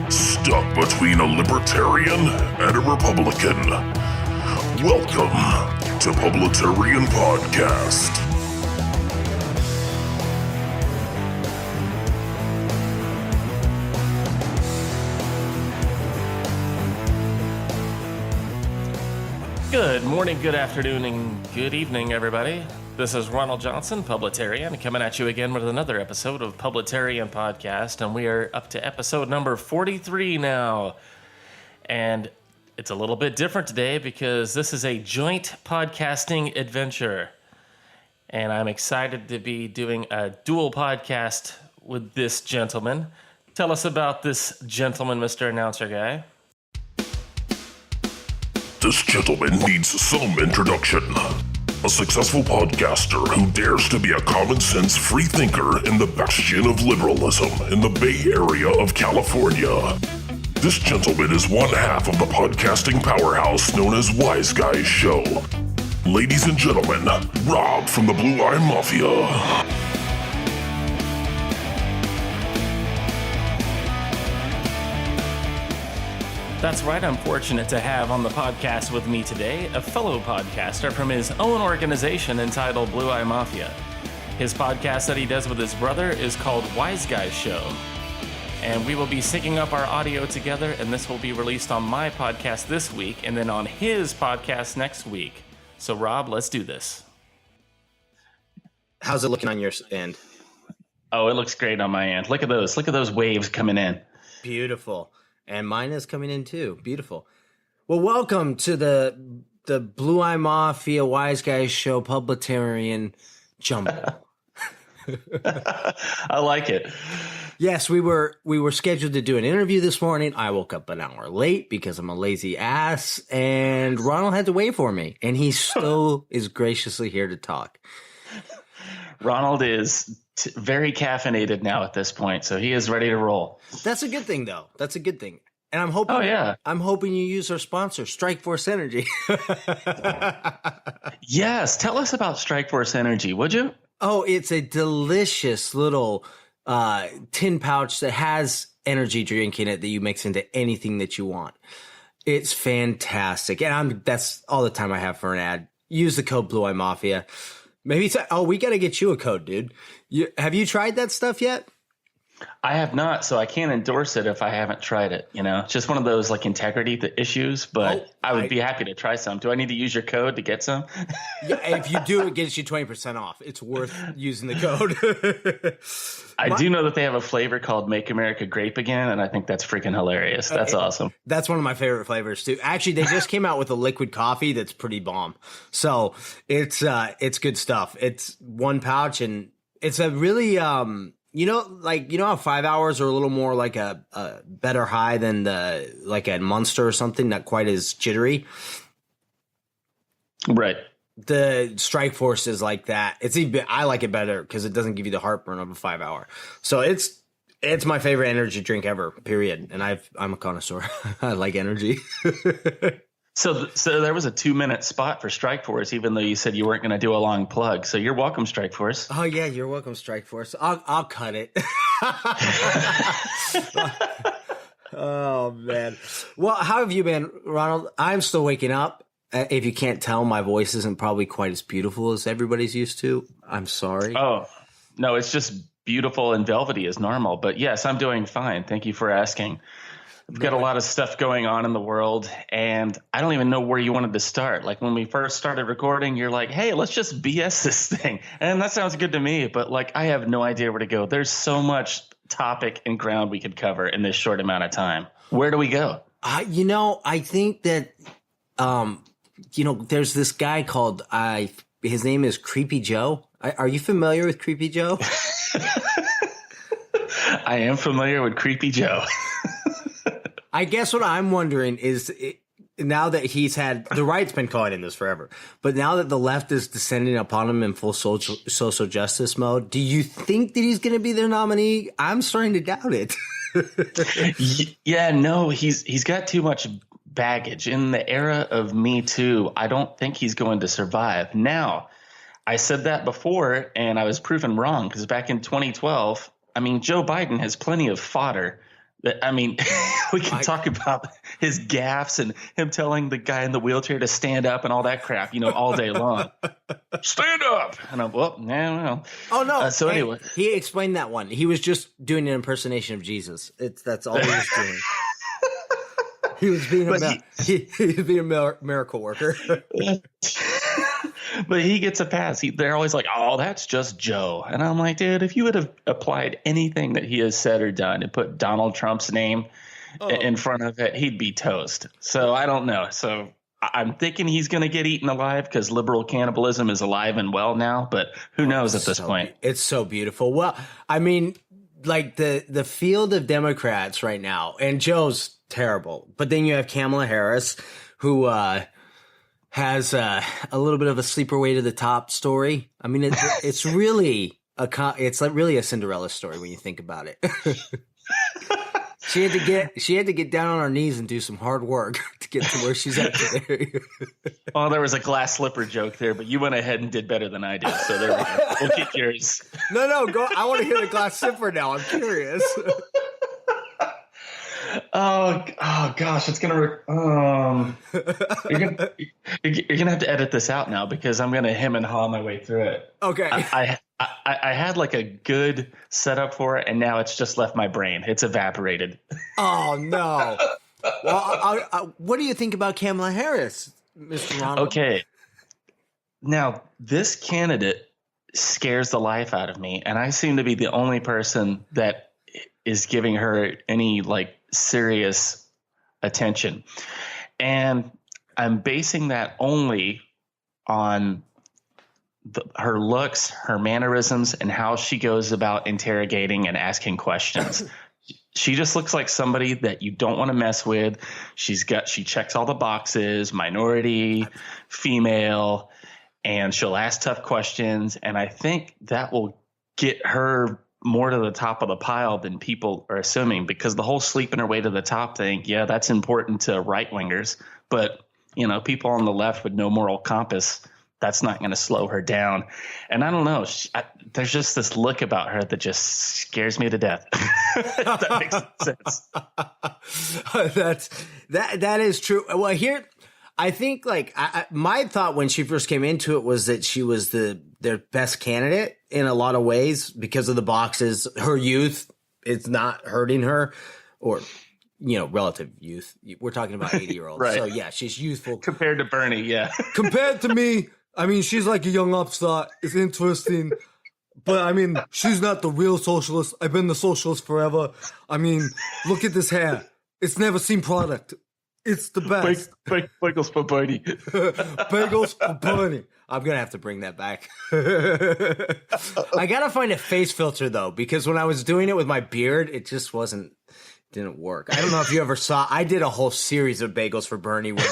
Stuck between a libertarian and a Republican. Welcome to Publitarian Podcast. Good morning, good afternoon, and good evening, everybody. This is Ronald Johnson, Publitarian, coming at you again with another episode of Publitarian Podcast, and we are up to episode number 43 now. And it's a little bit different today because this is a joint podcasting adventure. And I'm excited to be doing a dual podcast with this gentleman. Tell us about this gentleman, Mr. Announcer Guy. This gentleman needs some introduction. A successful podcaster who dares to be a common-sense free thinker in the bastion of liberalism in the Bay Area of California. This gentleman is one half of the podcasting powerhouse known as Wiseguys Show. Ladies and gentlemen, Rob from the Blue Eye Mafia. That's right, I'm fortunate to have on the podcast with me today a fellow podcaster from his own organization entitled Blue Eye Mafia. His podcast that he does with his brother is called Wiseguys Show. And we will be syncing up our audio together, and this will be released on my podcast this week and then on his podcast next week. So Rob, let's do this. How's it looking on your end? Oh, it looks great on my end. Look at those waves coming in. Beautiful. And mine is coming in too. Beautiful. Well, welcome to the Blue Eye Mafia Wiseguys Show Publitarian Jumble. I like it. Yes, we were scheduled to do an interview this morning. I woke up an hour late because I'm a lazy ass, and Ronald had to wait for me, and he still is graciously here to talk. Ronald is very caffeinated now at this point, so he is ready to roll. That's a good thing, though. That's a good thing. And I'm hoping. Oh, yeah. I'm hoping you use our sponsor, Strikeforce Energy. Yes, tell us about Strikeforce Energy, would you? Oh, it's a delicious little tin pouch that has energy drink in it that you mix into anything that you want. It's fantastic, and that's all the time I have for an ad. Use the code Blue Eye Mafia. Maybe we got to get you a code, dude. Have you tried that stuff yet? I have not, so I can't endorse it if I haven't tried it. You know, it's just one of those like integrity issues, but I would be happy to try some. Do I need to use your code to get some? Yeah, if you do, it gets you 20% off. It's worth using the code. I do know that they have a flavor called Make America Grape Again, and I think that's freaking hilarious. That's awesome. That's one of my favorite flavors too. Actually, they just came out with a liquid coffee that's pretty bomb. So it's good stuff. It's one pouch, and it's a really how 5 hours are a little more like a better high than like a Monster or something, not quite as jittery. Right. The Strikeforce is like that. I like it better because it doesn't give you the heartburn of a 5 hour. So it's my favorite energy drink ever, period. And I'm a connoisseur. I like energy. So there was a 2-minute spot for Strikeforce, even though you said you weren't going to do a long plug. So you're welcome, Strikeforce. Oh yeah, you're welcome, Strikeforce. I'll cut it. Oh man. Well, how have you been, Ronald? I'm still waking up. If you can't tell, my voice isn't probably quite as beautiful as everybody's used to. I'm sorry. Oh no, it's just beautiful and velvety as normal. But yes, I'm doing fine. Thank you for asking. We've got a lot of stuff going on in the world, and I don't even know where you wanted to start. Like when we first started recording, you're like, hey, let's just BS this thing. And that sounds good to me, but like I have no idea where to go. There's so much topic and ground we could cover in this short amount of time. Where do we go? I think that, there's this guy called, his name is Creepy Joe. Are you familiar with Creepy Joe? I am familiar with Creepy Joe. I guess what I'm wondering is now that he's had the right's been calling him this forever, but now that the left is descending upon him in full social justice mode, do you think that he's going to be their nominee? I'm starting to doubt it. Yeah, no, he's got too much baggage in the era of Me Too. I don't think he's going to survive. Now, I said that before, and I was proven wrong because back in 2012, I mean, Joe Biden has plenty of fodder I mean, we can talk about his gaffes and him telling the guy in the wheelchair to stand up and all that crap, all day long. Stand up. And I'm, well, no. Oh, no. So anyway. He explained that one. He was just doing an impersonation of Jesus. That's all he was doing. He was being a miracle worker. But he gets a pass. They're always like, oh, that's just Joe. And I'm like, dude, if you would have applied anything that he has said or done and put Donald Trump's name in front of it, he'd be toast. So I don't know. So I'm thinking he's going to get eaten alive because liberal cannibalism is alive and well now. But who knows at this point? It's so beautiful. Well, I mean, like the field of Democrats right now, and Joe's terrible. But then you have Kamala Harris, who has a little bit of a sleeper way to the top story. I mean, it's really really a Cinderella story when you think about it. She had to get down on her knees and do some hard work to get to where she's at today. Well, there was a glass slipper joke there, but you went ahead and did better than I did. So there we go. We'll keep yours. No, go. I want to hear the glass slipper now. I'm curious. Oh gosh, it's gonna. You're gonna have to edit this out now because I'm gonna hem and haw my way through it. Okay. I had like a good setup for it, and now it's just left my brain. It's evaporated. Oh no. Well, what do you think about Kamala Harris, Mr. Ronald? Okay. Now this candidate scares the life out of me, and I seem to be the only person that is giving her any like serious attention. And I'm basing that only on her looks, her mannerisms, and how she goes about interrogating and asking questions. She just looks like somebody that you don't want to mess with. She checks all the boxes, minority, female, and she'll ask tough questions. And I think that will get her more to the top of the pile than people are assuming, because the whole sleeping her way to the top thing, yeah, that's important to right wingers, but people on the left with no moral compass, that's not going to slow her down. And I don't know, there's just this look about her that just scares me to death. If that makes sense. That is true. Well, here, I think my thought when she first came into it was that she was their best candidate in a lot of ways because of the boxes. Her youth is not hurting her, or relative youth. We're talking about 80-year-olds. Right. So yeah, she's youthful compared to Bernie. Yeah, compared to me. I mean, she's like a young upstart. It's interesting. But, I mean, she's not the real socialist. I've been the socialist forever. I mean, look at this hair. It's never seen product. It's the best. Bagels for Bernie. Bagels for Bernie. I'm going to have to bring that back. I got to find a face filter, though, because when I was doing it with my beard, it just didn't work. I don't know if you ever saw, I did a whole series of Bagels for Bernie where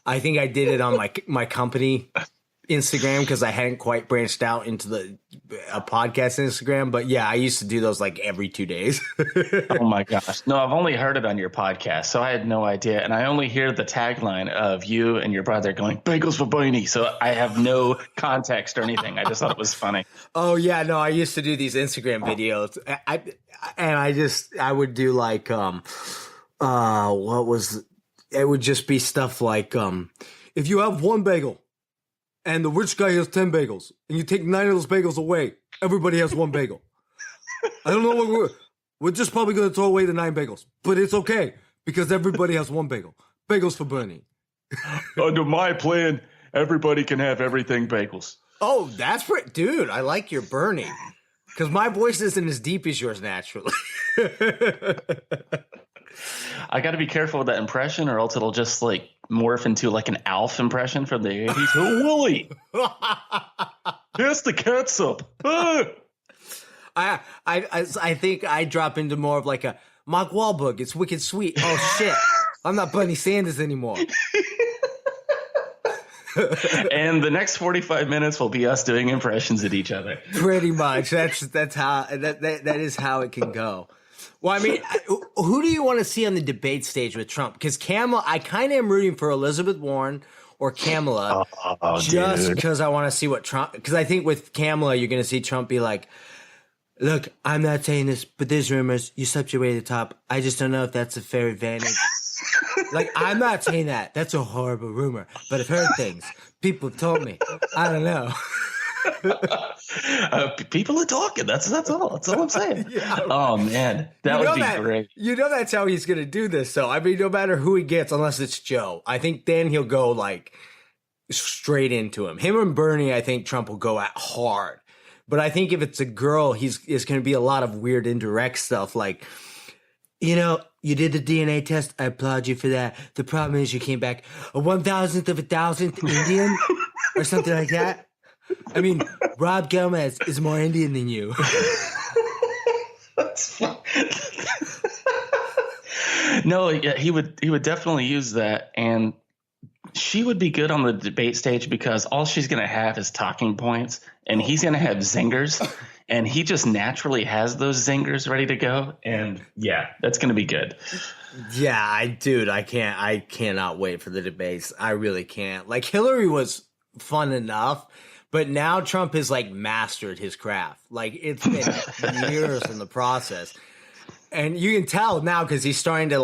I think I did it on my company Instagram because I hadn't quite branched out into a podcast Instagram. But yeah, I used to do those like every 2 days. Oh my gosh. No, I've only heard it on your podcast, so I had no idea. And I only hear the tagline of you and your brother going, Bagels for Bernie. So I have no context or anything. I just thought it was funny. Oh yeah, no, I used to do these Instagram videos. I would do like, it would just be stuff like, if you have one bagel, and the rich guy has 10 bagels, and you take 9 of those bagels away, everybody has one bagel. I don't know what we're just probably going to throw away the 9 bagels, but it's okay because everybody has one bagel. Bagels for Bernie. Under my plan, everybody can have everything bagels. Oh, that's pretty, dude. I like your Bernie because my voice isn't as deep as yours naturally. I got to be careful with that impression, or else it'll just like morph into like an Alf impression from the 80s. Oh, Willie, here's the catsup. I think I drop into more of like a Mark Wahlberg. It's wicked sweet. Oh shit, I'm not Bernie Sanders anymore. And the next 45 minutes will be us doing impressions at each other. Pretty much. That's how that is how it can go. Well, I mean, who do you want to see on the debate stage with Trump? Because Kamala, I kind of am rooting for Elizabeth Warren or Kamala, just because I want to see what Trump. Because I think with Kamala, you're going to see Trump be like, Look, I'm not saying this, but there's rumors. You slept your way to the top. I just don't know if that's a fair advantage. Like, I'm not saying that. That's a horrible rumor. But I've heard things. People have told me. I don't know. People are talking. That's all. That's all I'm saying. Yeah. Oh man, that would be great. You know that's how he's gonna do this. So I mean, no matter who he gets, unless it's Joe, I think then he'll go like straight into him. Him and Bernie, I think Trump will go at hard. But I think if it's a girl, it's going to be a lot of weird indirect stuff like, you know, you did the DNA test. I applaud you for that. The problem is you came back a 1,000th of a thousandth Indian or something like that. I mean, Rob Gomez is more Indian than you. That's fun. No, yeah, he would definitely use that, and she would be good on the debate stage because all she's going to have is talking points, and he's going to have zingers, and he just naturally has those zingers ready to go. And yeah, that's going to be good. Yeah, I cannot wait for the debates. I really can't. Like, Hillary was fun enough, but now Trump has like mastered his craft. Like, it's been years in the process. And you can tell now because he's starting to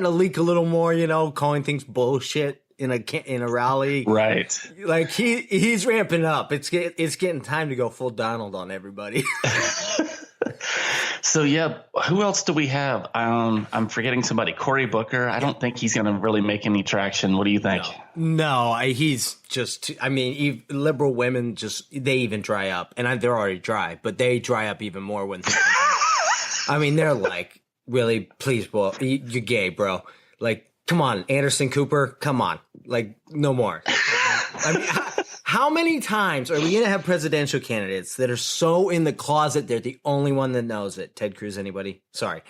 leak a little more, you know, calling things bullshit in a rally. Right. Like he's ramping up. It's getting time to go full Donald on everybody. So yeah, who else do we have? I'm forgetting somebody. Cory Booker. I don't think he's going to really make any traction. What do you think? No, he's just. I mean, liberal women they even dry up, and they're already dry, but they dry up even more when. I mean, they're like, really, please, bro, you're gay, bro. Like, come on, Anderson Cooper, come on. Like, no more. I mean, how many times are we going to have presidential candidates that are so in the closet they're the only one that knows it? Ted Cruz, anybody? Sorry.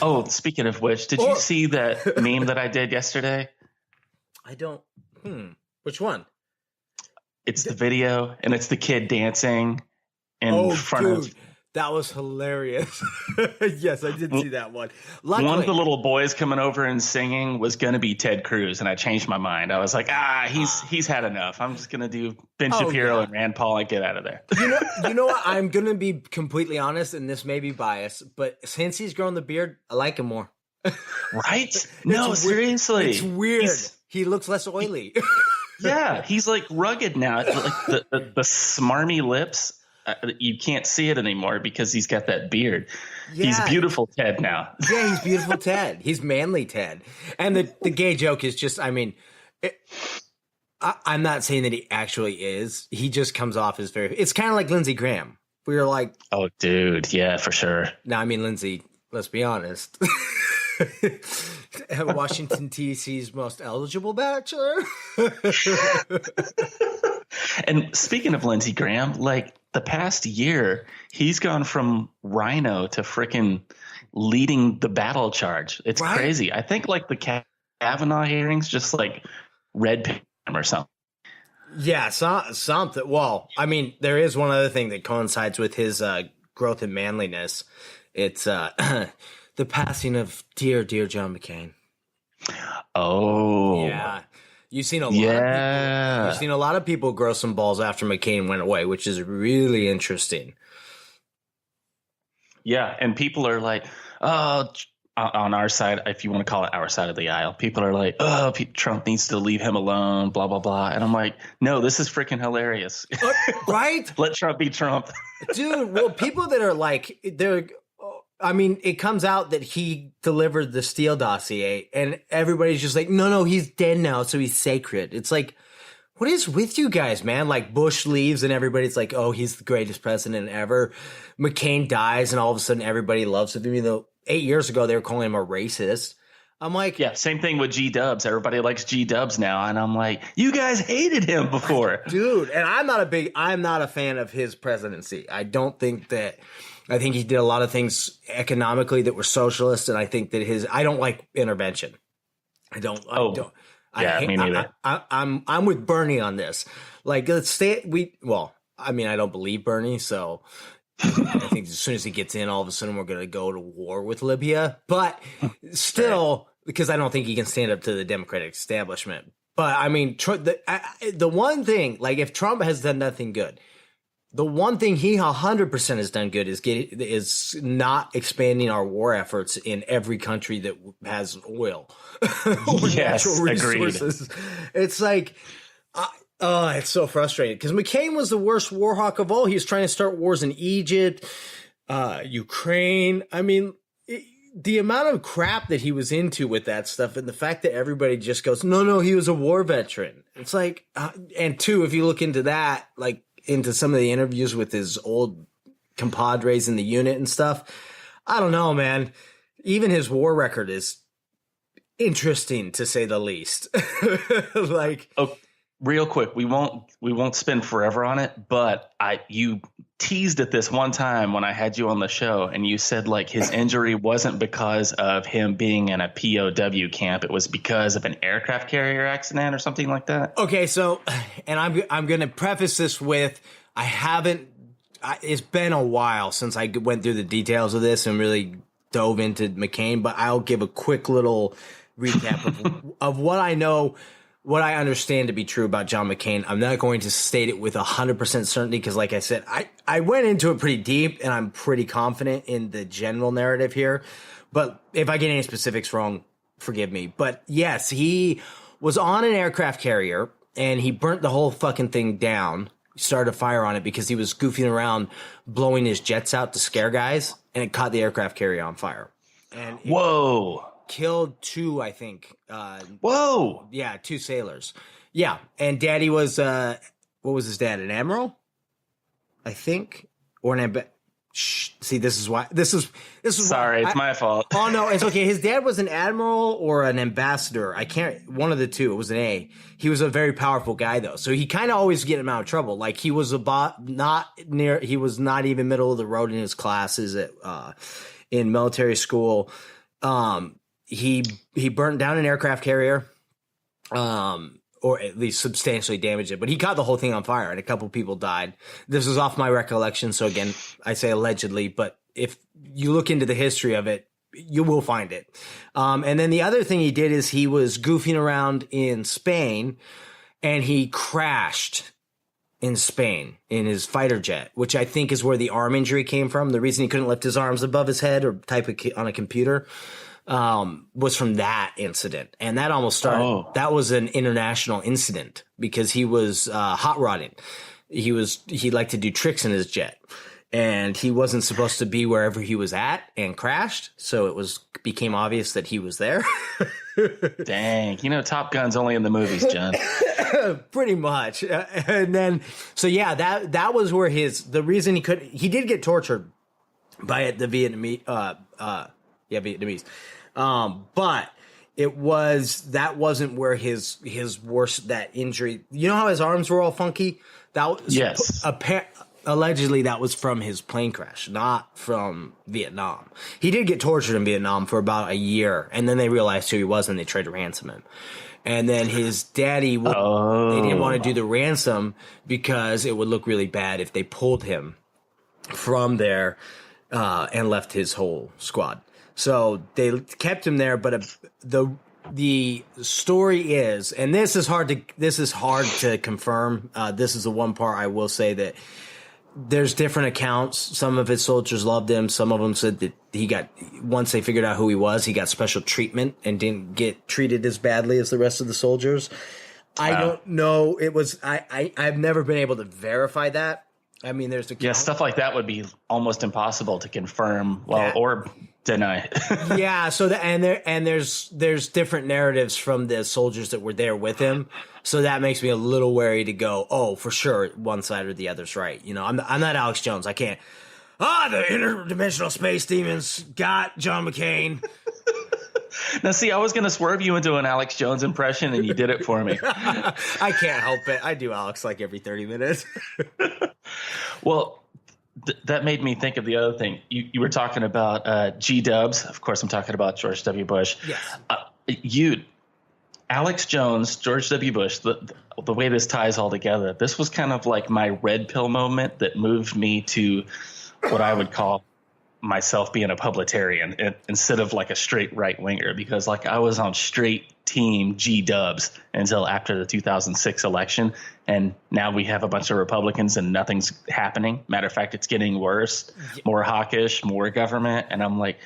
Oh, speaking of which, did you see that meme that I did yesterday? I don't. Which one? It's the video, and it's the kid dancing. In front of that was hilarious. Yes, I did see that one. Luckily, one of the little boys coming over and singing was going to be Ted Cruz, and I changed my mind. I was like, he's had enough. I'm just going to do Ben Shapiro and Rand Paul and get out of there. You know what? I'm going to be completely honest, and this may be biased, but since he's grown the beard, I like him more. Right? No, seriously. It's weird. He looks less oily. Yeah, he's like rugged now. Like the smarmy lips. You can't see it anymore because he's got that beard. Yeah. He's beautiful Ted now. Yeah, he's beautiful Ted. He's manly Ted. And the gay joke is just, I mean, I'm not saying that he actually is. He just comes off as it's kind of like Lindsey Graham. We were like, oh, dude. Yeah, for sure. No, I mean, Lindsey, let's be honest. Washington, D.C.'s most eligible bachelor. And speaking of Lindsey Graham, like the past year, he's gone from Rhino to frickin' leading the battle charge. It's crazy. I think like the Kavanaugh hearings just like red pill him or something. Yeah, something. Well, I mean, there is one other thing that coincides with his growth in manliness. It's the passing of dear John McCain. Oh, yeah. You've seen a lot of people grow some balls after McCain went away, which is really interesting. Yeah, and people are like, oh, on our side, if you want to call it our side of the aisle, people are like, oh, Trump needs to leave him alone, blah, blah, blah. And I'm like, no, this is freaking hilarious. Right? Let Trump be Trump. Dude, well, people that are like, I mean, it comes out that he delivered the Steele dossier, and everybody's just like, no, he's dead now, so he's sacred. It's like, what is with you guys, man? Like, Bush leaves, and everybody's like, oh, he's the greatest president ever. McCain dies, and all of a sudden, everybody loves him. Even though 8 years ago, they were calling him a racist. I'm like... Yeah, same thing with G-Dubs. Everybody likes G-Dubs now, and I'm like, you guys hated him before. Dude, and I'm not a fan of his presidency. I think he did a lot of things economically that were socialist, and I think that I don't like intervention. Me neither. I'm with Bernie on this. Like, let's stay. I don't believe Bernie, so I think as soon as he gets in, all of a sudden we're going to go to war with Libya. But still, because I don't think he can stand up to the Democratic establishment. But I mean, the one thing, like if Trump has done nothing good, the one thing he 100% has done good is not expanding our war efforts in every country that has oil or Yes, natural resources. Agreed. It's like, it's so frustrating because McCain was the worst war hawk of all. He was trying to start wars in Egypt, Ukraine. I mean, the amount of crap that he was into with that stuff and the fact that everybody just goes, no, he was a war veteran. It's like, and two, if you look into that, like into some of the interviews with his old compadres in the unit and stuff, I don't know, man. Even his war record is interesting to say the least. Like, oh, real quick, we won't spend forever on it, but you teased it this one time when I had you on the show, and you said like his injury wasn't because of him being in a POW camp; it was because of an aircraft carrier accident or something like that. Okay, so, and I'm going to preface this with it's been a while since I went through the details of this and really dove into McCain, but I'll give a quick little recap of what I know. What I understand to be true about John McCain. I'm not going to state it with 100% certainty because, like I said, I went into it pretty deep and I'm pretty confident in the general narrative here. But if I get any specifics wrong, forgive me. But yes, he was on an aircraft carrier and he burnt the whole fucking thing down, started a fire on it because he was goofing around blowing his jets out to scare guys, and it caught the aircraft carrier on fire. And whoa. Killed two, I think. Whoa! Yeah, two sailors. Yeah, and Daddy was what was his dad? An admiral, I think, or an See, this is why. This is. Sorry, it's my fault. Oh no, it's okay. His dad was an admiral or an ambassador. I can't. One of the two. It was an A. He was a very powerful guy though, so he kind of always get him out of trouble. Like he was not near. He was not even middle of the road in his classes at in military school. He burnt down an aircraft carrier, or at least substantially damaged it. But he caught the whole thing on fire, and a couple people died. This is off my recollection, so again, I say allegedly. But if you look into the history of it, you will find it. And then the other thing he did is he was goofing around in Spain, and he crashed in Spain in his fighter jet, which I think is where the arm injury came from. The reason he couldn't lift his arms above his head or type on a computer was from that incident. And that almost started, that was an international incident because he was hot rodding. He liked to do tricks in his jet, and he wasn't supposed to be wherever he was at and crashed. So it became obvious that he was there. Dang. Top Gun's only in the movies, John. Pretty much. And then, so yeah, that was where the reason he did get tortured by the Vietnamese, Vietnamese. But that wasn't where his worst, that injury, how his arms were all funky? That was, yes. Allegedly that was from his plane crash, not from Vietnam. He did get tortured in Vietnam for about a year, and then they realized who he was and they tried to ransom him. And then his daddy, they didn't want to do the ransom because it would look really bad if they pulled him from there and left his whole squad. So they kept him there, but the story is, and this is hard to confirm. This is the one part I will say that there's different accounts. Some of his soldiers loved him. Some of them said that once they figured out who he was, he got special treatment and didn't get treated as badly as the rest of the soldiers. I don't know. I've never been able to verify that. I mean, there's stuff like that would be almost impossible to confirm, or deny. Yeah. So there's different narratives from the soldiers that were there with him. So that makes me a little wary to go, oh, for sure, one side or the other's right. I'm not Alex Jones. I can't. The interdimensional space demons got John McCain. Now, see, I was going to swerve you into an Alex Jones impression, and you did it for me. I can't help it. I do Alex like every 30 minutes. Well, that made me think of the other thing. You were talking about G-dubs. Of course, I'm talking about George W. Bush. Yes. Alex Jones, George W. Bush, the way this ties all together, this was kind of like my red pill moment that moved me to what I would call myself being a publitarian instead of like a straight right winger, because like I was on straight team G-dubs until after the 2006 election. And now we have a bunch of Republicans and nothing's happening. Matter of fact, it's getting worse, more hawkish, more government. And I'm like,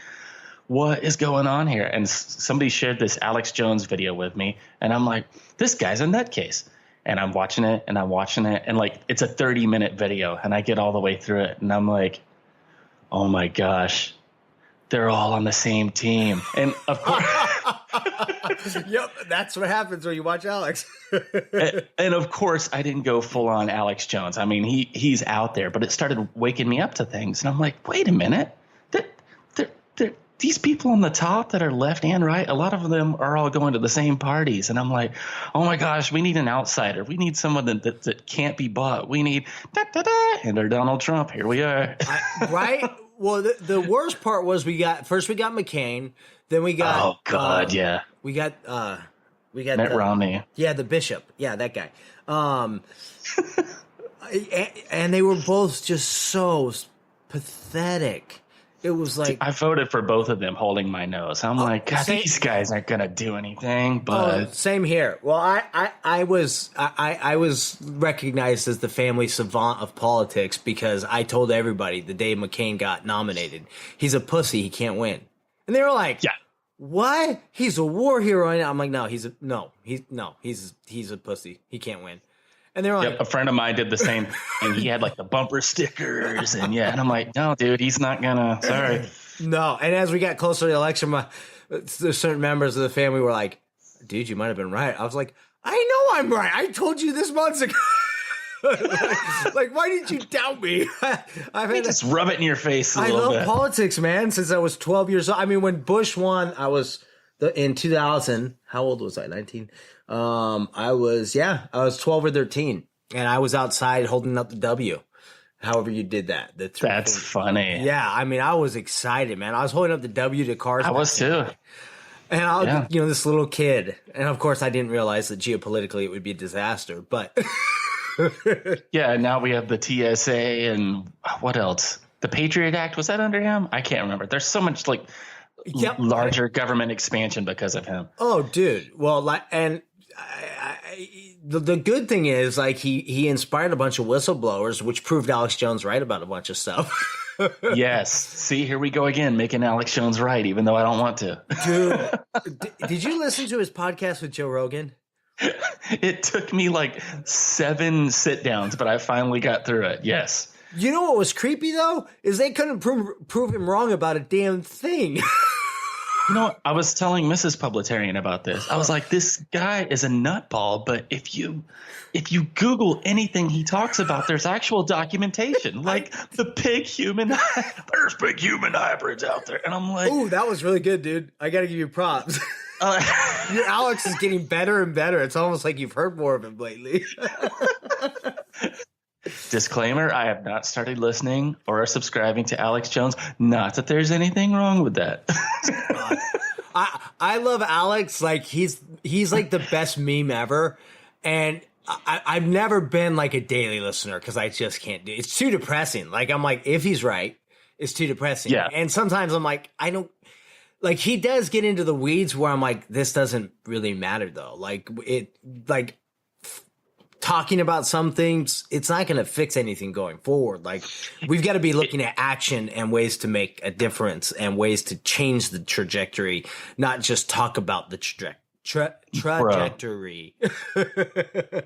what is going on here? And somebody shared this Alex Jones video with me. And I'm like, this guy's a nutcase. And I'm watching it and I'm watching it. And like, it's a 30-minute video. And I get all the way through it. And I'm like, oh my gosh, they're all on the same team. And of course, Yep, that's what happens when you watch Alex. and of course, I didn't go full on Alex Jones. I mean, he's out there, but it started waking me up to things. And I'm like, wait a minute. These people on the top that are left and right, a lot of them are all going to the same parties. And I'm like, oh my gosh, we need an outsider. We need someone that can't be bought. We need and they're Donald Trump. Here we are. Right? Well, the worst part was we got McCain, then we got oh god, yeah. We got Mitt Romney. Yeah, the bishop. Yeah, that guy. And they were both just so pathetic. It was like I voted for both of them holding my nose. I'm like, God, these guys aren't gonna do anything. But same here. Well, I was recognized as the family savant of politics because I told everybody the day McCain got nominated, he's a pussy, he can't win. And they were like, yeah. What? He's a war hero. And I'm like, no, he's a pussy. He can't win. And they're like, yep, a friend of mine did the same, and he had like the bumper stickers, and and I'm like, no, dude, he's not gonna. Sorry. No. And as we got closer to the election, there's certain members of the family were like, dude, you might have been right. I was like, I know I'm right. I told you this months ago. like, why did you doubt me? Just rub it in your face a little bit. I love politics, man, since I was 12 years old. I mean, when Bush won, I was in 2000. How old was I? 19. I was 12 or 13, and I was outside holding up the W. However you did that. That's funny. Yeah, I mean, I was excited, man. I was holding up the W to cars. I was too. And I was, this little kid. And of course, I didn't realize that geopolitically it would be a disaster, but. Yeah, now we have the TSA and what else? The Patriot Act, was that under him? I can't remember. There's so much larger government expansion because of him. Oh, dude. Well, the good thing is he inspired a bunch of whistleblowers, which proved Alex Jones right about a bunch of stuff. Yes. See, here we go again, making Alex Jones right, even though I don't want to. Dude, did you listen to his podcast with Joe Rogan? It took me like 7 sit downs, but I finally got through it. Yes. You know what was creepy though? Is they couldn't prove him wrong about a damn thing. You know, I was telling Mrs. Publitarian about this. I was like, this guy is a nutball, but if you Google anything he talks about, there's actual documentation. Like there's big human hybrids out there. And I'm like, ooh, that was really good, dude. I got to give you props. Your Alex is getting better and better. It's almost like you've heard more of him lately. Disclaimer, I have not started listening or subscribing to Alex Jones. Not that there's anything wrong with that. I love Alex. Like he's like the best meme ever. And I've never been like a daily listener because I just can't do it. It's too depressing. Like I'm like, if he's right, it's too depressing. Yeah. And sometimes I'm like, I don't. Like he does get into the weeds where I'm like, this doesn't really matter though. Talking about some things, it's not going to fix anything going forward. Like we've got to be looking at action and ways to make a difference and ways to change the trajectory, not just talk about the trajectory.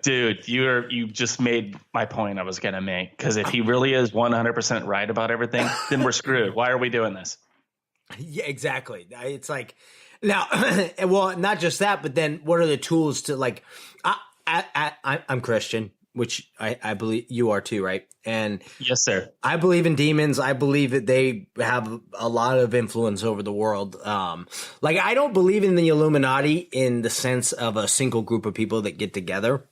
Dude, you just made my point I was going to make. Because if he really is 100% right about everything, then we're screwed. Why are we doing this? Yeah, exactly. It's like now, well, not just that, but then what are the tools to like? I'm Christian, which I believe you are too, right? And yes, sir. I believe in demons. I believe that they have a lot of influence over the world. Like I don't believe in the Illuminati in the sense of a single group of people that get together.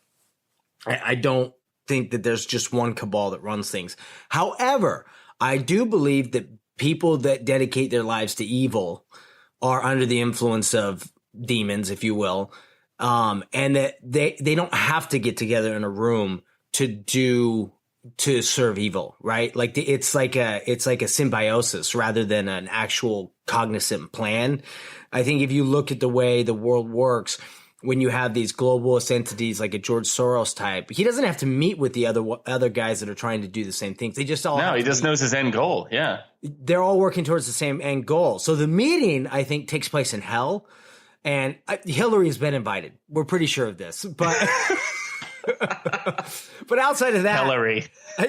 I don't think that there's just one cabal that runs things. However, I do believe that people that dedicate their lives to evil are under the influence of demons, if you will. And that they don't have to get together in a room to do to serve evil, right? Like it's like a symbiosis rather than an actual cognizant plan. I think if you look at the way the world works, when you have these globalist entities like a George Soros type, he doesn't have to meet with the other guys that are trying to do the same things. They just all he just knows his end goal. Yeah, they're all working towards the same end goal. So the meeting, I think, takes place in hell, and Hillary has been invited. We're pretty sure of this, but. But outside of that, Hillary.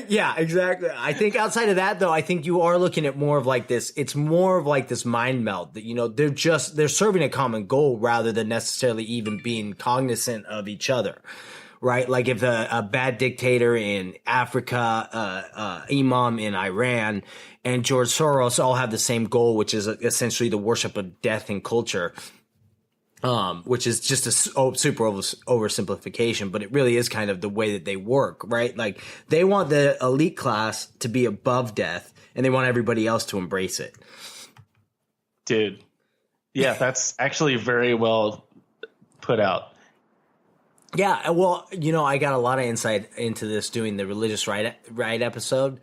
Yeah, exactly. I think outside of that, though, I think you are looking at more of like this. It's more of like this mind meld that, you know, they're serving a common goal rather than necessarily even being cognizant of each other. Right. Like if a bad dictator in Africa, imam in Iran, and George Soros all have the same goal, which is essentially the worship of death and culture. Which is just a super oversimplification, but it really is kind of the way that they work, right? Like they want the elite class to be above death and they want everybody else to embrace it. Dude. Yeah, that's actually very well put out. Yeah. Well, you know, I got a lot of insight into this doing the religious right episode.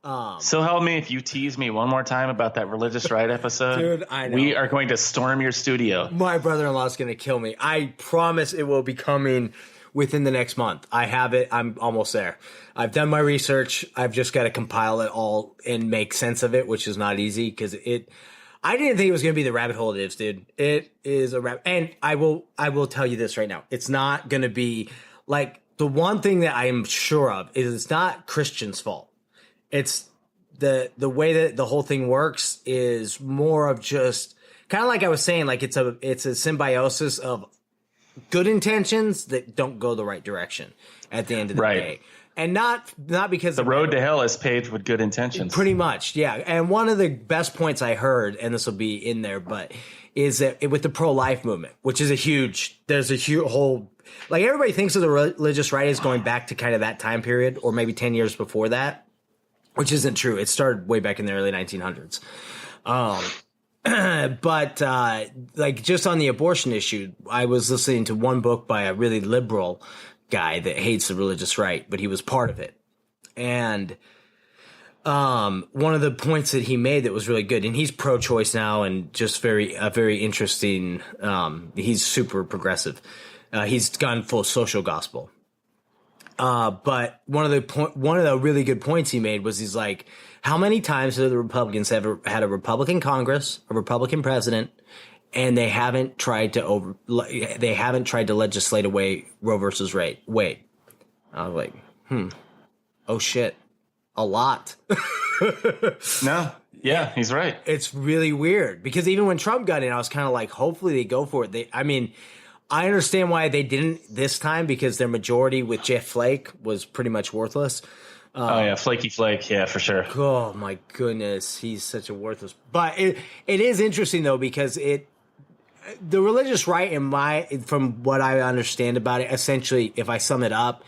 So help me if you tease me one more time about that religious right episode. Dude, I know. We are going to storm your studio. My brother-in-law is going to kill me. I promise it will be coming within the next month. I have it. I'm almost there. I've done my research. I've just got to compile it all and make sense of it, which is not easy because I didn't think it was going to be the rabbit hole it is, dude. It is a rabbit. And I will tell you this right now. It's not going to be like the one thing that I am sure of is it's not Christian's fault. It's the way that the whole thing works is more of just kind of like I was saying, like it's a symbiosis of good intentions that don't go the right direction at the end of the day. And not because the road to hell is paved with good intentions. Pretty much. Yeah. And one of the best points I heard, and this will be in there, but is that with the pro-life movement, which is there's a huge whole, like everybody thinks of the religious right as going back to kind of that time period or maybe 10 years before that. Which isn't true. It started way back in the early 1900s. But like just on the abortion issue, I was listening to one book by a really liberal guy that hates the religious right, but he was part of it. And one of the points that he made that was really good, and he's pro-choice now and just very interesting. He's super progressive. He's gone full social gospel. But one of the really good points he made was he's like, how many times have the Republicans ever had a Republican Congress, a Republican president, and they haven't tried to legislate away Roe versus Wade? I was like, oh shit, a lot. No. Yeah, he's right. It's really weird because even when Trump got in, I was kind of like, hopefully they go for it. I understand why they didn't this time because their majority with Jeff Flake was pretty much worthless. Flaky Flake. Yeah, for sure. Oh my goodness. He's such a worthless, but it is interesting though, because the religious right from what I understand about it, essentially, if I sum it up,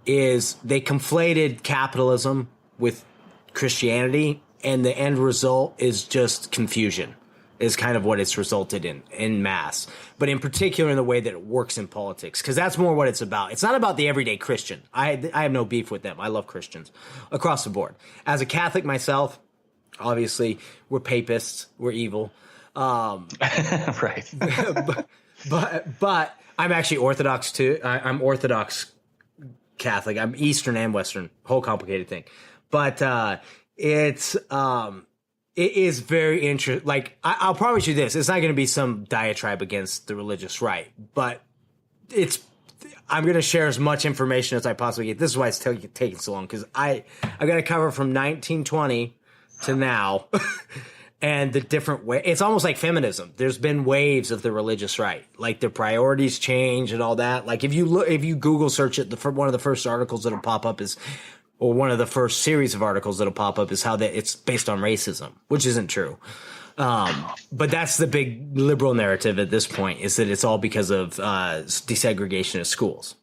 is they conflated capitalism with Christianity and the end result is just confusion. Is kind of what it's resulted in mass, but in particular in the way that it works in politics, because that's more what it's about. It's not about the everyday Christian. I have no beef with them. I love Christians across the board. As a Catholic myself, obviously we're papists, we're evil, right? but I'm actually Orthodox too. I'm Orthodox Catholic. I'm Eastern and Western, whole complicated thing, but it is very interesting. Like, I'll promise you this. It's not going to be some diatribe against the religious right, but I'm going to share as much information as I possibly get. This is why it's taking so long, because I got to cover from 1920 to now and the different way. It's almost like feminism. There's been waves of the religious right. Like, their priorities change and all that. Like, if you Google search it, one of the first articles that'll pop up is, or one of the first series of articles that'll pop up is how that it's based on racism, which isn't true. But that's the big liberal narrative at this point, is that it's all because of desegregation of schools.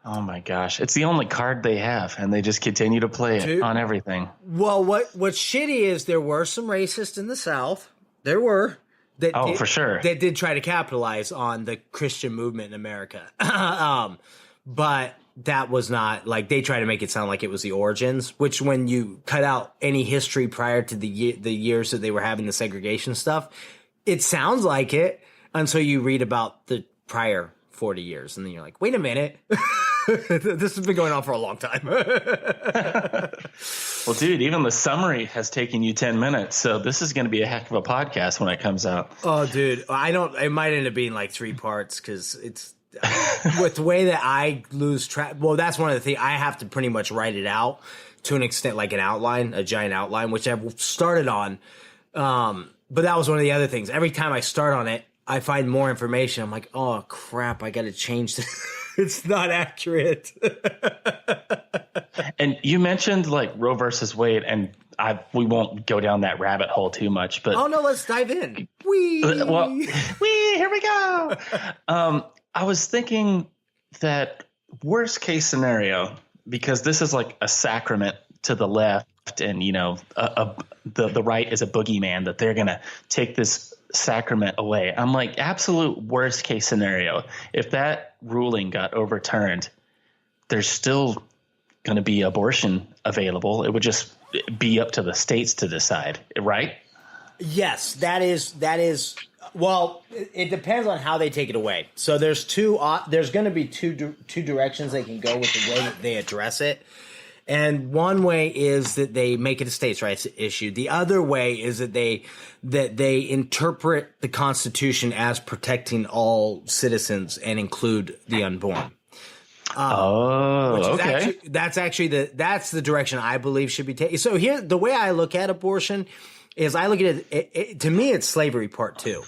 Oh my gosh. It's the only card they have, and they just continue to play it on everything. Well, what's shitty is there were some racists in the South. There were. For sure. That did try to capitalize on the Christian movement in America. But that was not like they try to make it sound like it was the origins, which when you cut out any history prior to the years that they were having the segregation stuff, it sounds like it until you read about the prior 40 years. And then you're like, wait a minute. This has been going on for a long time. Well, dude, even the summary has taken you 10 minutes. So this is going to be a heck of a podcast when it comes out. Oh, dude, it might end up being like 3 parts because it's with the way that I lose track. Well, that's one of the things I have to pretty much write it out to an extent, like an outline, a giant outline, which I've started on. But that was one of the other things. Every time I start on it, I find more information. I'm like, oh crap, I got to change this. It's not accurate. And you mentioned like Roe versus Wade, and we won't go down that rabbit hole too much. But oh no, let's dive in. Here we go. I was thinking that worst case scenario, because this is like a sacrament to the left, and the right is a boogeyman, that they're gonna take this sacrament away. I'm like, absolute worst case scenario, if that ruling got overturned, there's still going to be abortion available. It would just be up to the states to decide, right? Yes, that is. Well, it depends on how they take it away. So there's there's going to be two directions they can go with the way that they address it. And one way is that they make it a states' rights issue. The other way is that they interpret the Constitution as protecting all citizens and include the unborn. Okay. That's the direction I believe should be taken. So here, the way I look at abortion is I look at it to me, it's slavery part 2,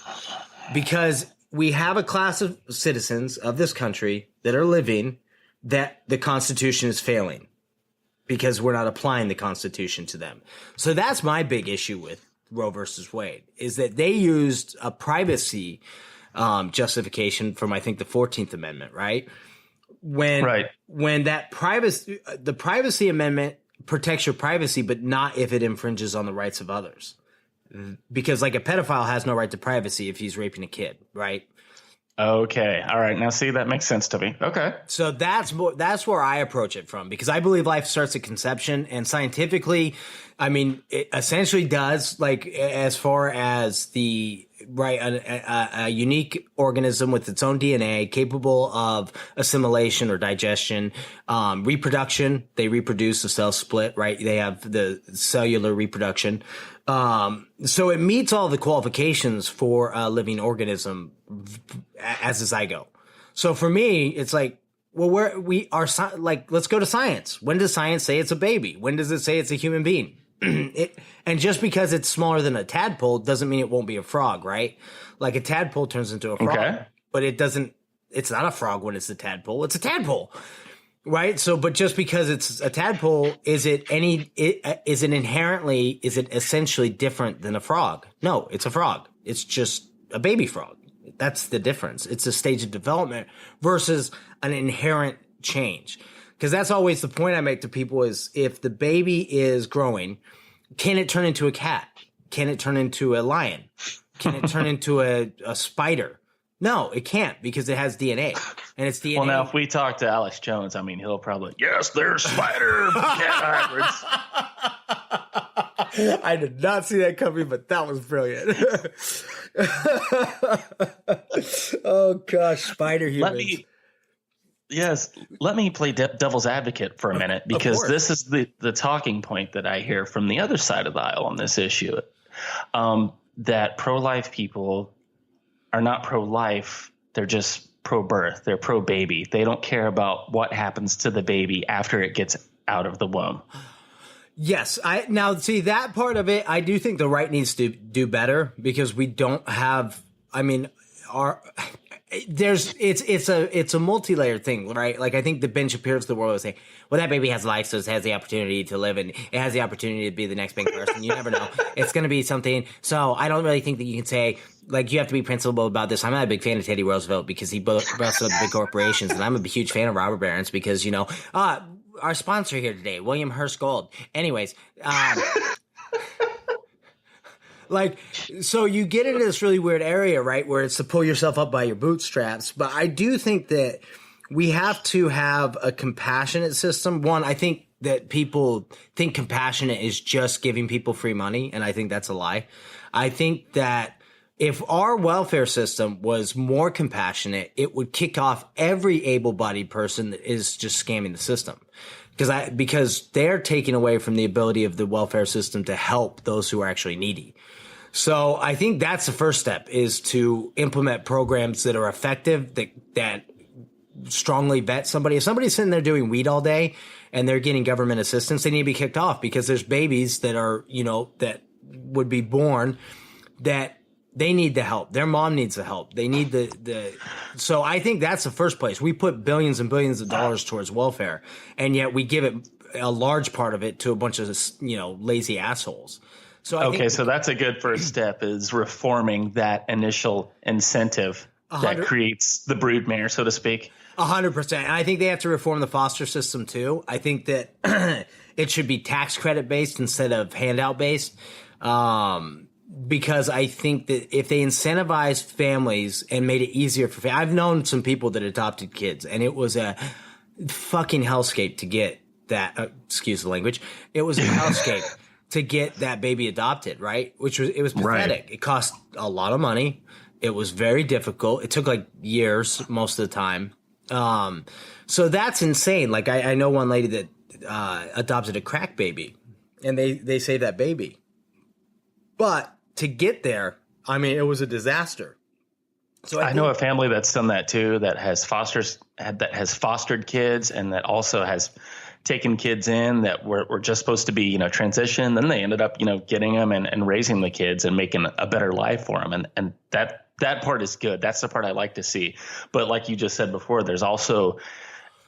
because we have a class of citizens of this country that are living that the Constitution is failing, because we're not applying the Constitution to them. So that's my big issue with Roe versus Wade, is that they used a privacy justification from, I think, the 14th Amendment, right? When that the privacy amendment protects your privacy, but not if it infringes on the rights of others. Because like a pedophile has no right to privacy if he's raping a kid, right? Okay. All right. Now, see, that makes sense to me. Okay. So that's where I approach it from, because I believe life starts at conception, and scientifically, I mean, it essentially does, like, as far as the a unique organism with its own DNA capable of assimilation or digestion, reproduction. They reproduce, the cells split, right? They have the cellular reproduction. So it meets all the qualifications for a living organism as a zygote. So for me, it's like, well, let's go to science. When does science say it's a baby? When does it say it's a human being? And just because it's smaller than a tadpole doesn't mean it won't be a frog, right? Like a tadpole turns into a frog, but it's not a frog when it's a tadpole. It's a tadpole. Right. So, but just because it's a tadpole, is it essentially different than a frog? No, it's a frog. It's just a baby frog. That's the difference. It's a stage of development versus an inherent change. Because that's always the point I make to people, is if the baby is growing, can it turn into a cat? Can it turn into a lion? Can it turn into a spider? No, it can't, because it has DNA, and it's DNA. Well, now if we talk to Alex Jones, I mean, he'll probably, yes, there's spider cat hybrids. I did not see that coming, but that was brilliant. Oh gosh, spider humans. Let me play devil's advocate for a minute, because this is the talking point that I hear from the other side of the aisle on this issue, that pro-life people are not pro-life. They're just pro-birth. They're pro-baby. They don't care about what happens to the baby after it gets out of the womb. Yes. Now see that part of it, I do think the right needs to do better, because we don't have, it's a multi-layered thing, right? Like, I think the Ben Shapiro's of the world would say, well, that baby has life, so it has the opportunity to live, and it has the opportunity to be the next big person. You never know. It's going to be something. So I don't really think that you can say, like, you have to be principled about this. I'm not a big fan of Teddy Roosevelt, because he busted up big corporations, and I'm a huge fan of Robert Barron's, because, our sponsor here today, William Hearst Gold. Anyways, so you get into this really weird area, right, where it's to pull yourself up by your bootstraps. But I do think that we have to have a compassionate system. One, I think that people think compassionate is just giving people free money, and I think that's a lie. I think that if our welfare system was more compassionate, it would kick off every able-bodied person that is just scamming the system. Because they're taking away from the ability of the welfare system to help those who are actually needy. So I think that's the first step, is to implement programs that are effective, that strongly vet somebody. If somebody's sitting there doing weed all day and they're getting government assistance, they need to be kicked off, because there's babies that are, that would be born that they need the help. Their mom needs the help. They need so I think that's the first place. We put billions and billions of dollars towards welfare, and yet we give it a large part of it to a bunch of, lazy assholes. So I think so that's a good first step, is reforming that initial incentive that creates the broodmare, so to speak. 100%. And I think they have to reform the foster system too. I think that it should be tax credit based instead of handout based. Because I think that if they incentivize families and made it easier for families, I've known some people that adopted kids, and it was a fucking hellscape to get that, excuse the language. It was a hellscape to get that baby adopted, right? It was pathetic. Right. It cost a lot of money. It was very difficult. It took like years most of the time. So that's insane. Like I know one lady that adopted a crack baby, and they saved that baby. But to get there, I mean, it was a disaster. So I know a family that's done that too, that has fostered kids, and that also has taken kids in that were just supposed to be, transitioned. Then they ended up, getting them and raising the kids and making a better life for them. And that part is good. That's the part I like to see. But like you just said before, there's also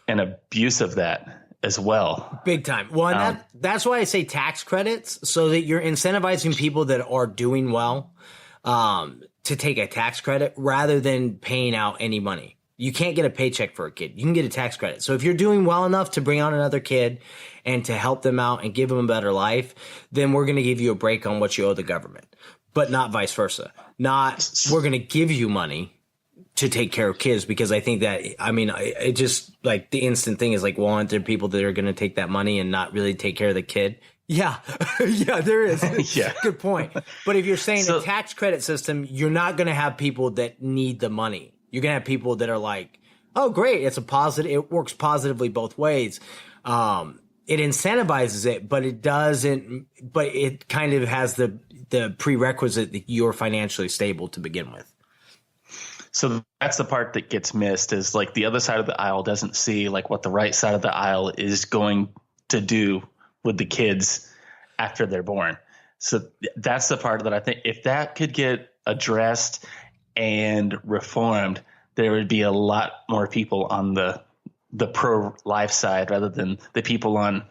an abuse of that as well. Big time. Well, that's why I say tax credits, so that you're incentivizing people that are doing well to take a tax credit rather than paying out any money. You can't get a paycheck for a kid. You can get a tax credit. So if you're doing well enough to bring on another kid and to help them out and give them a better life, then we're going to give you a break on what you owe the government, but not vice versa. Not we're going to give you money to take care of kids, because I think that, it just like the instant thing is like, well, aren't there people that are going to take that money and not really take care of the kid? Yeah. Yeah, there is. Yeah. Good point. But if you're saying a tax credit system, you're not going to have people that need the money. You're going to have people that are like, oh, great. It works positively both ways. It incentivizes it, but it kind of has the prerequisite that you're financially stable to begin with. So that's the part that gets missed, is like the other side of the aisle doesn't see like what the right side of the aisle is going to do with the kids after they're born. So that's the part that I think if that could get addressed and reformed, there would be a lot more people on the pro-life side rather than the people on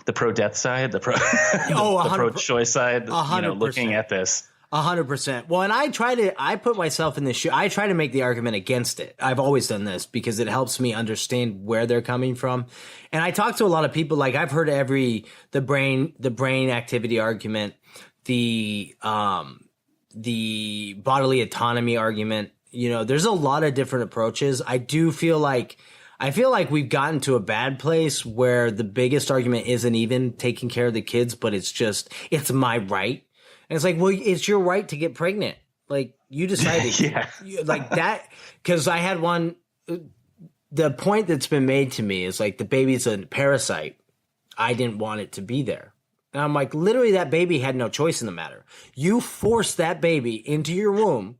the pro-death side, the pro-choice side, looking at this. 100%. Well, and I put myself in the shoe. I try to make the argument against it. I've always done this because it helps me understand where they're coming from. And I talk to a lot of people. Like I've heard the brain activity argument, the bodily autonomy argument. There's a lot of different approaches. I feel like we've gotten to a bad place where the biggest argument isn't even taking care of the kids, but it's my right. And it's like, well, it's your right to get pregnant. Like you decided like that. Cause I had the point that's been made to me is like the baby's a parasite. I didn't want it to be there. And I'm like, literally that baby had no choice in the matter. You forced that baby into your womb.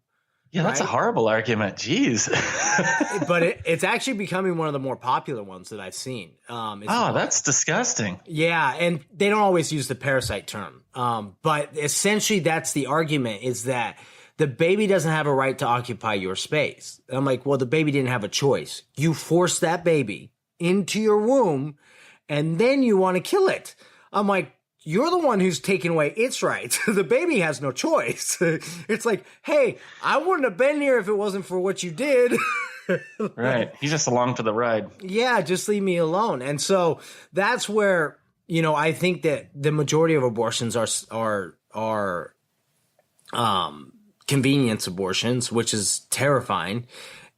Yeah, that's right? A horrible argument. Jeez. But it's actually becoming one of the more popular ones that I've seen. That's disgusting. Yeah, and they don't always use the parasite term. But essentially that's the argument, is that the baby doesn't have a right to occupy your space. And I'm like, well, the baby didn't have a choice. You forced that baby into your womb, and then you want to kill it. I'm like, you're the one who's taking away its rights. The baby has no choice. It's like, hey, I wouldn't have been here if it wasn't for what you did. Right. He's just along for the ride. Yeah, just leave me alone. And so that's where, I think that the majority of abortions are convenience abortions, which is terrifying.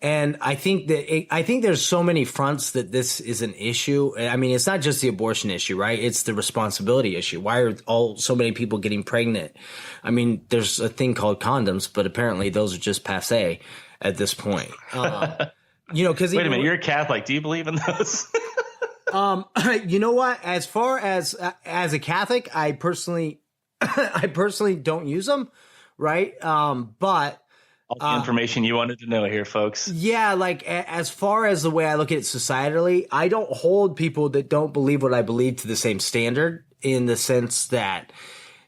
And I think there's so many fronts that this is an issue. I mean, it's not just the abortion issue, right? It's the responsibility issue. Why are so many people getting pregnant? I mean, there's a thing called condoms, but apparently those are just passé at this point. Because wait a minute, you're a Catholic. Do you believe in those? You know what? As far as a Catholic, I personally don't use them, right? But all the information you wanted to know here, folks. Yeah, like as far as the way I look at it societally, I don't hold people that don't believe what I believe to the same standard, in the sense that,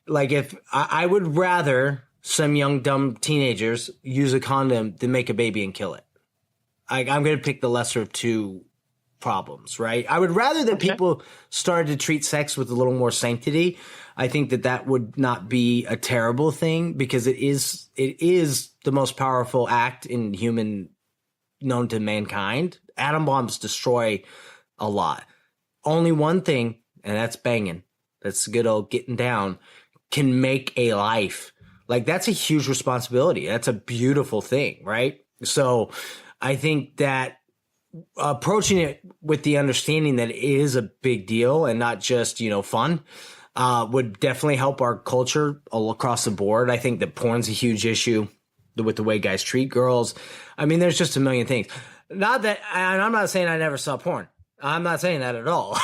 like, if I would rather some young dumb teenagers use a condom than make a baby and kill it. I'm going to pick the lesser of two problems, right? I would rather that people started to treat sex with a little more sanctity. I think that would not be a terrible thing, because it is the most powerful act in human known to mankind. Atom bombs destroy a lot. Only one thing, and that's banging. That's good old getting down, can make a life. Like, that's a huge responsibility. That's a beautiful thing, right? So I think that approaching it with the understanding that it is a big deal and not just, fun, would definitely help our culture all across the board. I think that porn's a huge issue with the way guys treat girls. I mean, there's just a million things. Not that, and I'm not saying I never saw porn. I'm not saying that at all.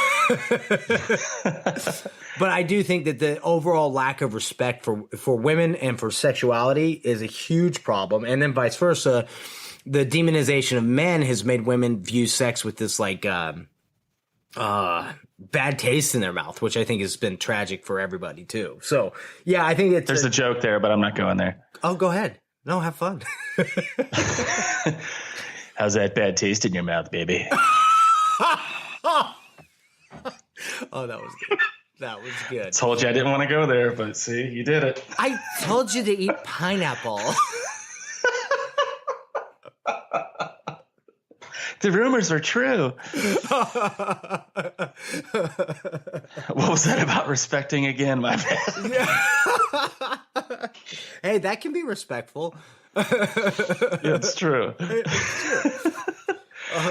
But I do think that the overall lack of respect for women and for sexuality is a huge problem. And then vice versa, the demonization of men has made women view sex with this bad taste in their mouth, which I think has been tragic for everybody too. So yeah, I think there's a joke there, but I'm not going there. Oh, go ahead. No, have fun. How's that bad taste in your mouth, baby? Oh, that was good. That was good. Told you I didn't want to go there, but see, you did it. I told you to eat pineapple. The rumors are true. What was that about respecting again, my bad? Yeah. Hey, that can be respectful. It's true. It's true.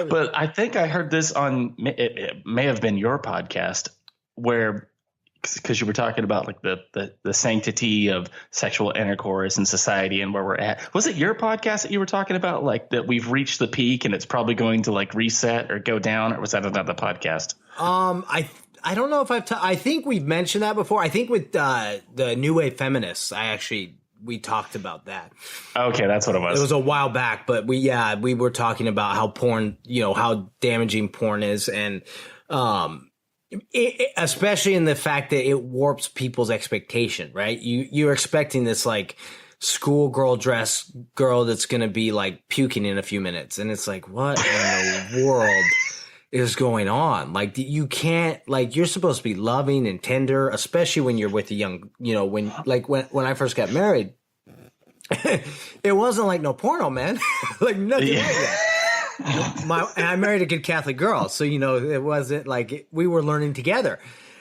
But I think I heard this on, it may have been your podcast, where, because you were talking about like the sanctity of sexual intercourse in society and where we're at. Was it your podcast that you were talking about, like that we've reached the peak and it's probably going to like reset or go down, or was that another podcast? I don't know if I think we've mentioned that before. I think with the New Wave Feminists, we talked about that. Okay, that's what it was. It was a while back, but we were talking about how porn, how damaging porn is, and especially in the fact that it warps people's expectation, right? You're expecting this like schoolgirl dress girl that's going to be like puking in a few minutes. And it's like, what in the world is going on? Like, you can't, like, you're supposed to be loving and tender, especially when you're with a young, when I first got married, it wasn't like no porno, man. Like nothing like that. And I married a good Catholic girl, so it wasn't like we were learning together.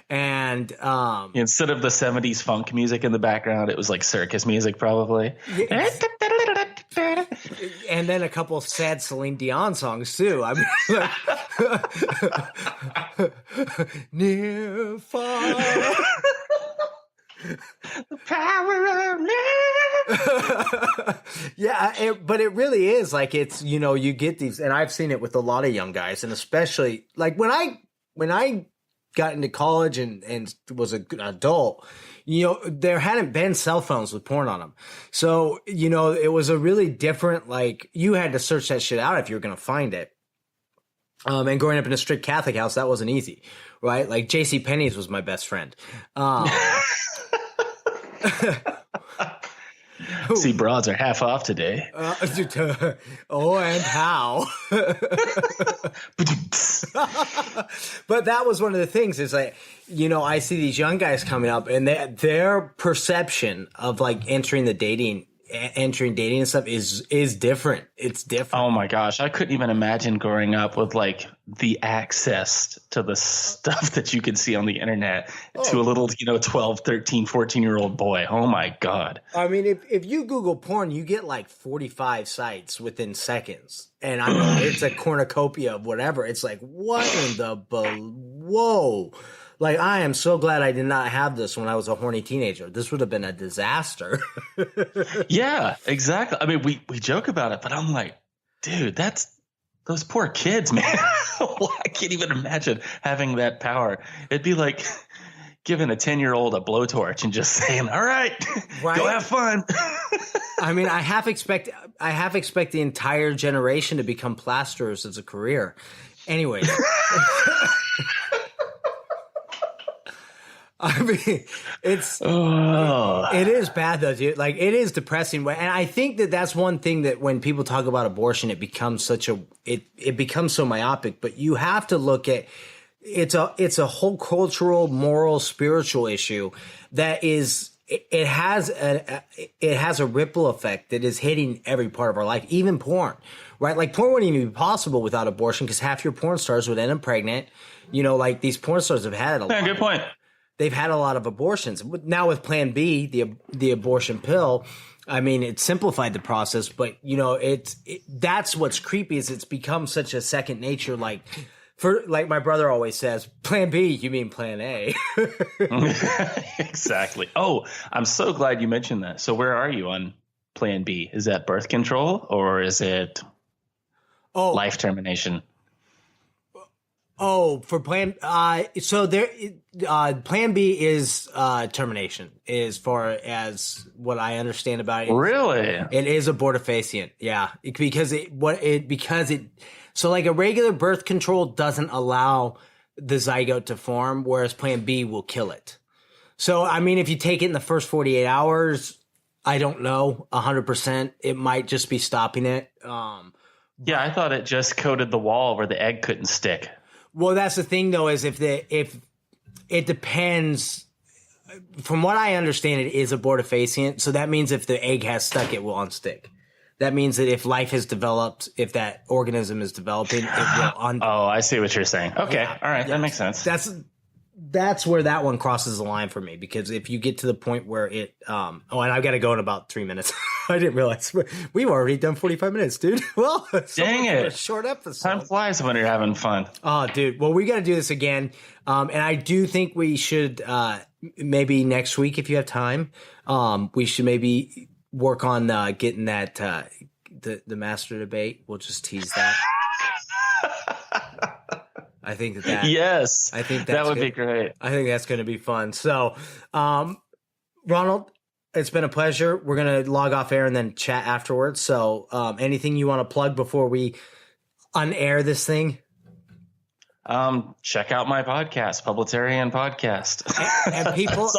And instead of the 70s funk music in the background, it was like circus music, probably. And then a couple of sad Celine Dion songs too. I mean, near far. The power of love. Yeah, but it really is like, it's, you get these, and I've seen it with a lot of young guys, and especially like when I got into college and was an adult, there hadn't been cell phones with porn on them. So, it was a really different, like, you had to search that shit out if you were going to find it. And growing up in a strict Catholic house, that wasn't easy, right? Like J.C. Penney's was my best friend. See, broads are half off today. Oh, and how? But that was one of the things, is like, I see these young guys coming up, and their perception of like entering the dating entering dating and stuff is different. It's different. Oh my gosh. I couldn't even imagine growing up with like the access to the stuff that you could see on the internet to a little, 12, 13, 14-year-old boy. Oh my God. I mean, if you Google porn, you get like 45 sites within seconds. And I know it's a cornucopia of whatever. It's like, what in the whoa. Like, I am so glad I did not have this when I was a horny teenager. This would have been a disaster. Yeah, exactly. I mean, we joke about it, but I'm like, dude, that's those poor kids, man. I can't even imagine having that power. It'd be like giving a 10-year-old a blowtorch and just saying, all right, go have fun. I mean, I half expect the entire generation to become plasterers as a career. Anyway. I mean, it is bad though, dude. Like, it is depressing. And I think that's one thing that when people talk about abortion, it becomes it becomes so myopic, but you have to look at it's a whole cultural, moral, spiritual issue that it has a ripple effect that is hitting every part of our life, even porn, right? Like, porn wouldn't even be possible without abortion because half your porn stars would end up pregnant. Like, these porn stars have had a lot. Good point. They've had a lot of abortions. Now with Plan B, the abortion pill, I mean, it simplified the process, but that's what's creepy is it's become such a second nature. Like my brother always says, Plan B, you mean Plan A. Exactly. Oh, I'm so glad you mentioned that. So where are you on Plan B? Is that birth control or is it life termination? Oh, for Plan Plan B is termination, as far as what I understand about it. Really? It is abortifacient, yeah, so like a regular birth control doesn't allow the zygote to form, whereas Plan B will kill it. So I mean, if you take it in the first 48 hours, I don't know 100%. It might just be stopping it. Yeah, I thought it just coated the wall where the egg couldn't stick. Well, that's the thing, though, is if it depends. From what I understand, it is abortifacient. So that means if the egg has stuck, it will unstick. That means that if life has developed, if that organism is developing, it will Oh, I see what you're saying. Okay. Yeah. All right. That makes sense. That's where that one crosses the line for me, because if you get to the point where it and I've got to go in about 3 minutes. I didn't realize we've already done 45 minutes, dude. Well, dang it. A short episode. Time flies when you're having fun. Oh, dude. Well, we got to do this again. And I do think we should maybe next week, if you have time, we should maybe work on getting that the master debate. We'll just tease that. I think that yes, I think that would be great. I think that's going to be fun. So, Ronald, it's been a pleasure. We're going to log off air and then chat afterwards. So, anything you want to plug before we unair this thing? Check out my podcast, Publitarian Podcast. And people,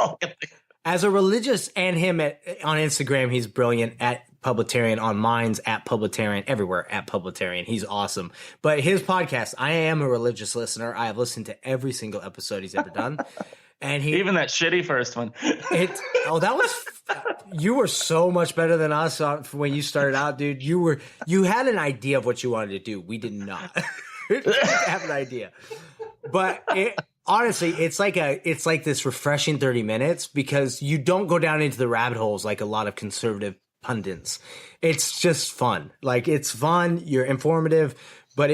as a religious, and him on Instagram, he's brilliant at Publitarian, on Minds at Publitarian, everywhere at Publitarian. He's awesome. But his podcast, I am a religious listener. I have listened to every single episode he's ever done. And even that shitty first one. You were so much better than us when you started out, dude. You had an idea of what you wanted to do. We did not have an idea. But honestly, it's like this refreshing 30 minutes, because you don't go down into the rabbit holes like a lot of conservative pundits. It's just fun. Like, it's fun. You're informative, but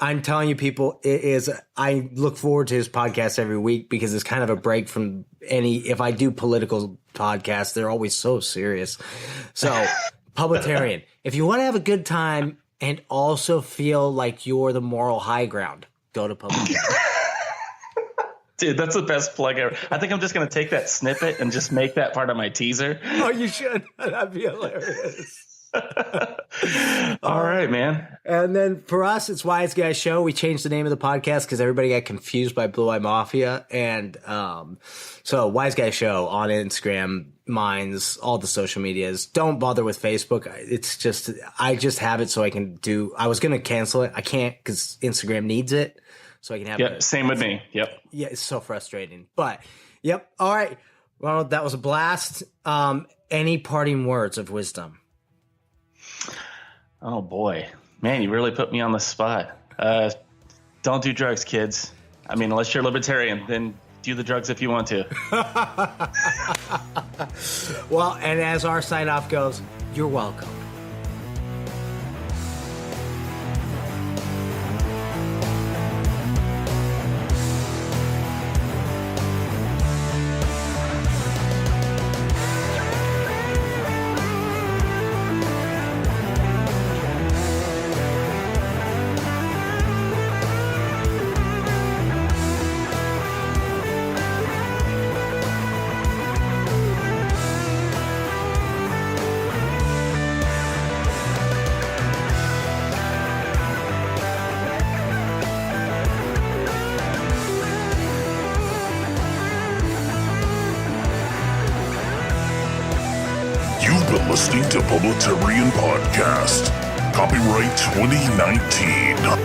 I'm telling you, people, I look forward to his podcast every week, because it's kind of a break from if I do political podcasts, they're always so serious. So Publitarian, if you want to have a good time and also feel like you're the moral high ground, go to Publitarian. Dude, that's the best plug ever. I think I'm just going to take that snippet and just make that part of my teaser. Oh, you should. That'd be hilarious. All right, man. And then for us, it's Wiseguys Show. We changed the name of the podcast because everybody got confused by Blue Eye Mafia. And so Wiseguys Show on Instagram, Minds, all the social medias. Don't bother with Facebook. I just have it so I can I was going to cancel it. I can't, because Instagram needs it. So I can have it. Same with me. Yep. Yeah, it's so frustrating. But, yep. All right. Ronald, that was a blast. Any parting words of wisdom? Oh boy, man, you really put me on the spot. Don't do drugs, kids. I mean, unless you're libertarian, then do the drugs if you want to. Well, and as our sign off goes, you're welcome. You've been listening to Publitarian Podcast. Copyright 2019.